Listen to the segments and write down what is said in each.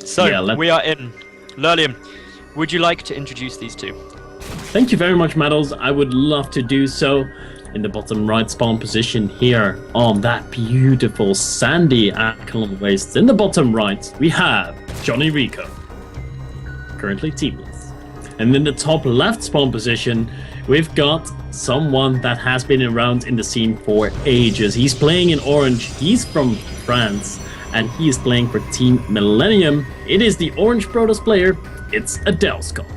So, Yeah, we are in. Lurlian, would you like to introduce these two? Thank you very much, Metals. I would love to do so. In the bottom right spawn position here on that beautiful sandy Ackland Wastes. In the bottom right, we have JonnyREcco, currently teamless. And in the top left spawn position, we've got someone that has been around in the scene for ages. He's playing in orange. He's from France, and he is playing for Team Millennium. It is the orange Protoss player. It's Adelscott.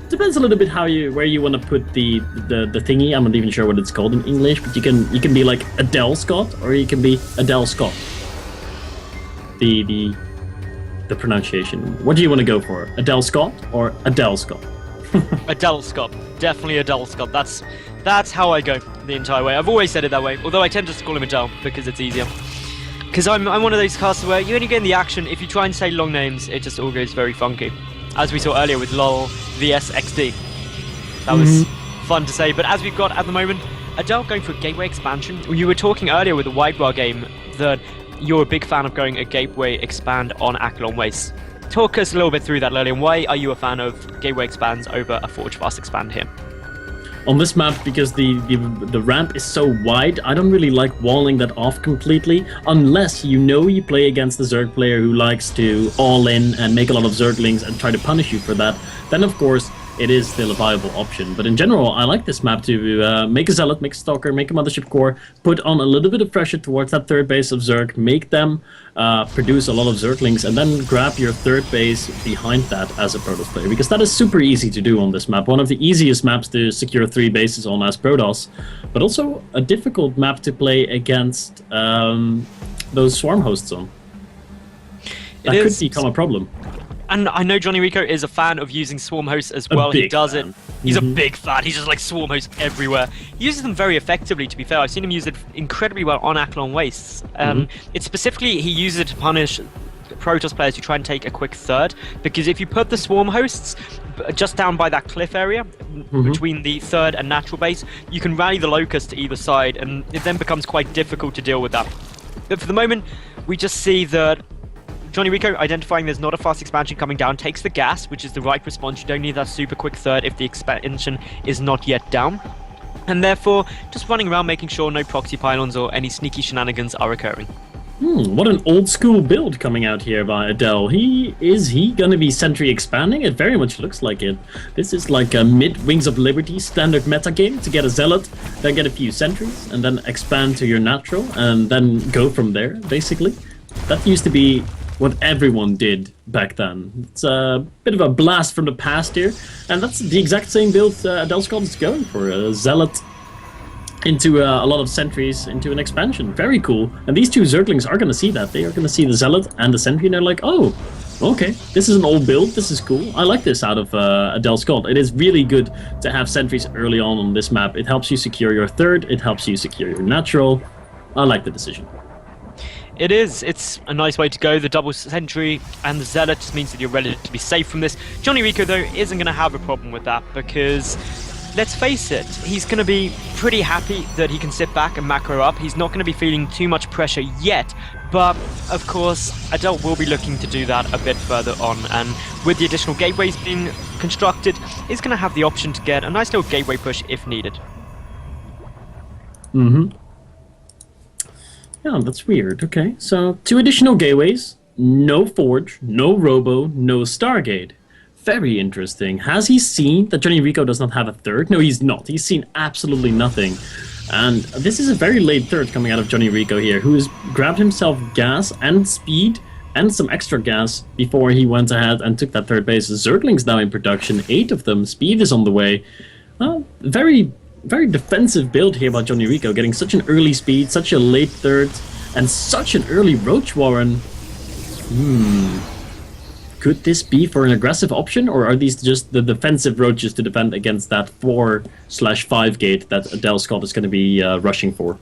Depends a little bit where you want to put the thingy. I'm not even sure what it's called in English, but you can be like Adelscott or you can be Adelscott. The pronunciation. What do you want to go for? Adelscott or Adelscott? Adelscott, definitely Adelscott. That's how I go the entire way. I've always said it that way, although I tend just to call him Adel because it's easier. Because I'm one of those casters where you only get in the action. If you try and say long names, it just all goes very funky. As we saw earlier with LOL vs XD. That was fun to say, but as we've got at the moment, Adel going for a gateway expansion. You were talking earlier with the Wide Bar game that you're a big fan of going a gateway expand on Ackland Wastes. Talk us a little bit through that, Lurlian. Why are you a fan of gateway expands over a Forge Fast expand here? On this map, because the ramp is so wide, I don't really like walling that off completely, unless you play against the Zerg player who likes to all in and make a lot of Zerglings and try to punish you for that. Then of course it is still a viable option. But in general, I like this map to make a Zealot, make a Stalker, make a Mothership Core, put on a little bit of pressure towards that third base of Zerg, make them produce a lot of Zerglings, and then grab your third base behind that as a Protoss player. Because that is super easy to do on this map. One of the easiest maps to secure 3 bases on as Protoss, but also a difficult map to play against those Swarm hosts on. That could become a problem. And I know JonnyREcco is a fan of using Swarm hosts as well. He does it. He's a big fan. He's just like Swarm hosts everywhere. He uses them very effectively, to be fair. I've seen him use it incredibly well on Ackland Wastes. It's specifically, he uses it to punish Protoss players who try and take a quick third. Because if you put the Swarm hosts just down by that cliff area, between the third and natural base, you can rally the Locust to either side, and it then becomes quite difficult to deal with that. But for the moment, we just see that JonnyREcco, identifying there's not a fast expansion coming down, takes the gas, which is the right response. You don't need that super quick third if the expansion is not yet down. And therefore, just running around making sure no proxy pylons or any sneaky shenanigans are occurring. What an old school build coming out here by Adel. Is he gonna be sentry expanding? It very much looks like it. This is like a mid Wings of Liberty standard meta game to get a Zealot, then get a few sentries, and then expand to your natural, and then go from there, basically. That used to be what everyone did back then. It's a bit of a blast from the past here, and that's the exact same build Adelscott is going for. A Zealot into a lot of sentries into an expansion. Very cool. And these two Zerglings are going to see that. They are going to see the Zealot and the sentry, and they're like, oh, okay, this is an old build, this is cool. I like this out of Adelscott. It is really good to have sentries early on this map. It helps you secure your third, it helps you secure your natural. I like the decision. It is. It's a nice way to go. The double sentry and the Zealot just means that you're relatively safe from this. JonnyREcco, though, isn't going to have a problem with that because, let's face it, he's going to be pretty happy that he can sit back and macro up. He's not going to be feeling too much pressure yet, but, of course, Adel will be looking to do that a bit further on, and with the additional gateways being constructed, he's going to have the option to get a nice little gateway push if needed. Yeah, that's weird. Okay, so 2 additional gateways, no Forge, no Robo, no Stargate. Very interesting. Has he seen that JonnyREcco does not have a third? No, he's not. He's seen absolutely nothing. And this is a very late third coming out of JonnyREcco here, who has grabbed himself gas and speed and some extra gas before he went ahead and took that third base. Zerglings now in production, 8 of them. Speed is on the way. Very defensive build here by JonnyREcco, getting such an early speed, such a late third, and such an early Roach Warren. Could this be for an aggressive option, or are these just the defensive Roaches to defend against that 4/5 gate that Adelscott is going to be rushing for?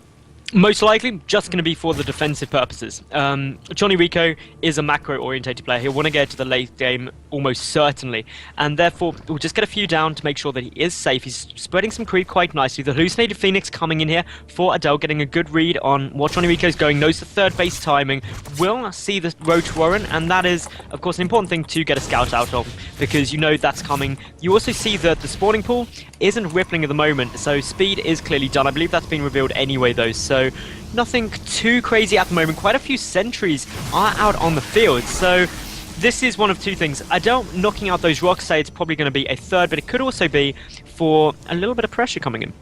Most likely, just going to be for the defensive purposes. JonnyREcco is a macro-orientated player. He'll want to get to the late game almost certainly, and therefore we'll just get a few down to make sure that he is safe. He's spreading some creep quite nicely. The hallucinated Phoenix coming in here for Adel, getting a good read on what JonnyREcco's going, knows the third base timing, will see the Roach Warren, and that is, of course, an important thing to get a scout out of, because you know that's coming. You also see that the spawning pool isn't rippling at the moment, so speed is clearly done. I believe that's been revealed anyway, though, so nothing too crazy at the moment. Quite a few sentries are out on the field, so this is one of two things. Adel knocking out those rocks, say it's probably going to be a third, but it could also be for a little bit of pressure coming in.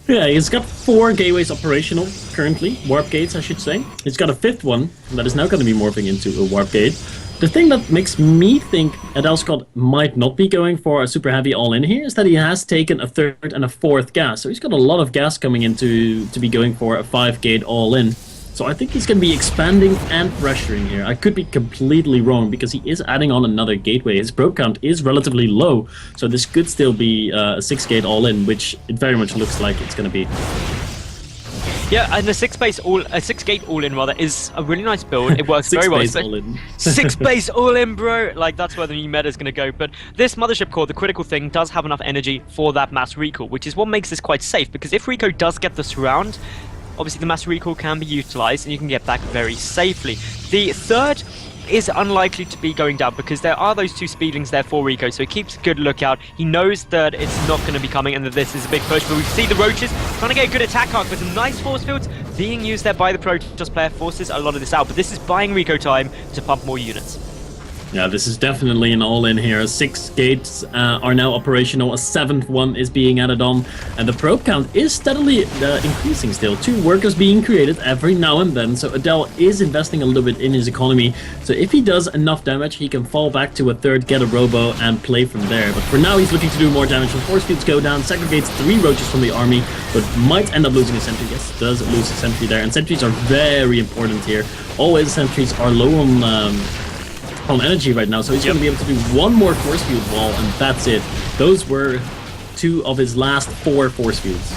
Yeah, he's got 4 gateways operational currently, warp gates I should say. He's got a 5th one that is now going to be morphing into a warp gate. The thing that makes me think Adelscott might not be going for a super heavy all-in here is that he has taken a 3rd and a 4th gas. So he's got a lot of gas coming in to be going for a 5-gate all-in. So I think he's going to be expanding and pressuring here. I could be completely wrong because he is adding on another gateway. His probe count is relatively low, so this could still be a 6-gate all-in, which it very much looks like it's going to be. Yeah, and the 6-gate all-in rather is a really nice build. It works very well. 6-base all-in, bro. Like, that's where the new meta is going to go. But this mothership core, the critical thing, does have enough energy for that mass recall, which is what makes this quite safe. Because if Rico does get this round, obviously the mass recall can be utilized and you can get back very safely. The 3rd is unlikely to be going down because there are those 2 speedlings there for Rico, so he keeps a good lookout. He knows that it's not going to be coming and that this is a big push, but we see the Roaches trying to get a good attack arc with some nice force fields being used there by the Protoss player, forces a lot of this out, but this is buying Rico time to pump more units. Yeah, this is definitely an all-in here. 6 gates are now operational, a 7th one is being added on, and the probe count is steadily increasing still. 2 workers being created every now and then, so Adel is investing a little bit in his economy. So if he does enough damage, he can fall back to a 3rd, get a robo, and play from there. But for now, he's looking to do more damage. The force fields go down, segregates 3 roaches from the army, but might end up losing a sentry. Yes, does lose a sentry there, and sentries are very important here. Always sentries are low on energy right now, so he's going to be able to do 1 more force field wall, and that's it. Those were 2 of his last 4 force fields.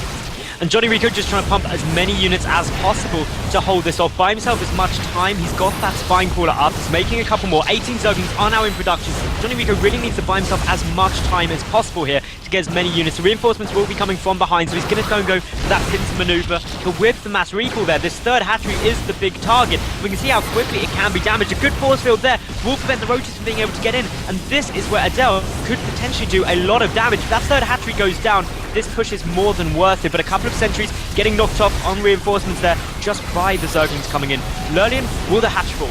And JonnyREcco just trying to pump as many units as possible to hold this off. Buy himself as much time. He's got that spine crawler up. He's making a couple more. 18 Zerglings are now in production. JonnyREcco really needs to buy himself as much time as possible here to get as many units. The reinforcements will be coming from behind, so he's going to go for that pincer maneuver. But with the mass recall there, this 3rd hatchery is the big target. We can see how quickly it can be damaged. A good force field there will prevent the Roaches from being able to get in. And this is where Adel could potentially do a lot of damage. If that 3rd hatchery goes down, this push is more than worth it. But a couple of sentries getting knocked off on reinforcements there just by the Zerglings coming in. Lurlian, will the hatch fall?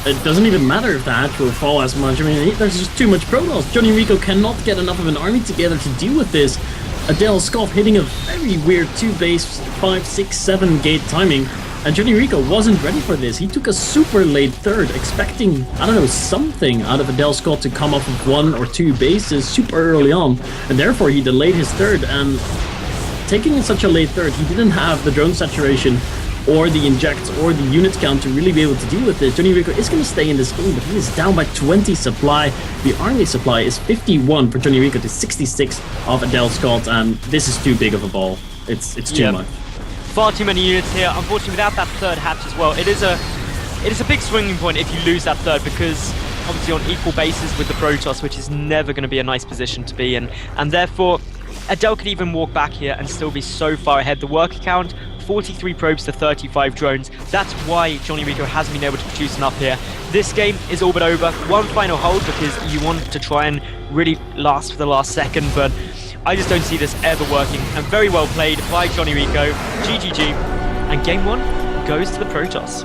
It doesn't even matter if the hatch will fall as much. I mean, there's just too much Protoss. JonnyREcco cannot get enough of an army together to deal with this. Adelscott hitting a very weird 2-base 5, 6, 7 gate timing. And JonnyREcco wasn't ready for this. He took a super late 3rd, expecting, I don't know, something out of Adelscott to come off of 1 or 2 bases super early on. And therefore he delayed his 3rd, and taking in such a late 3rd, he didn't have the drone saturation or the injects or the unit count to really be able to deal with this. JonnyREcco is going to stay in this game, but he is down by 20 supply. The army supply is 51 for JonnyREcco to 66 of Adelscott, and this is too big of a ball. It's too much. Far too many units here. Unfortunately, without that 3rd hatch as well, it is a big swinging point if you lose that 3rd, because obviously on equal basis with the Protoss, which is never going to be a nice position to be in, and therefore Adel could even walk back here and still be so far ahead. The worker count, 43 probes to 35 drones. That's why JonnyREcco hasn't been able to produce enough here. This game is all but over. 1 final hold because you want to try and really last for the last second, but I just don't see this ever working. And very well played by JonnyREcco. GGG. And game 1 goes to the Protoss.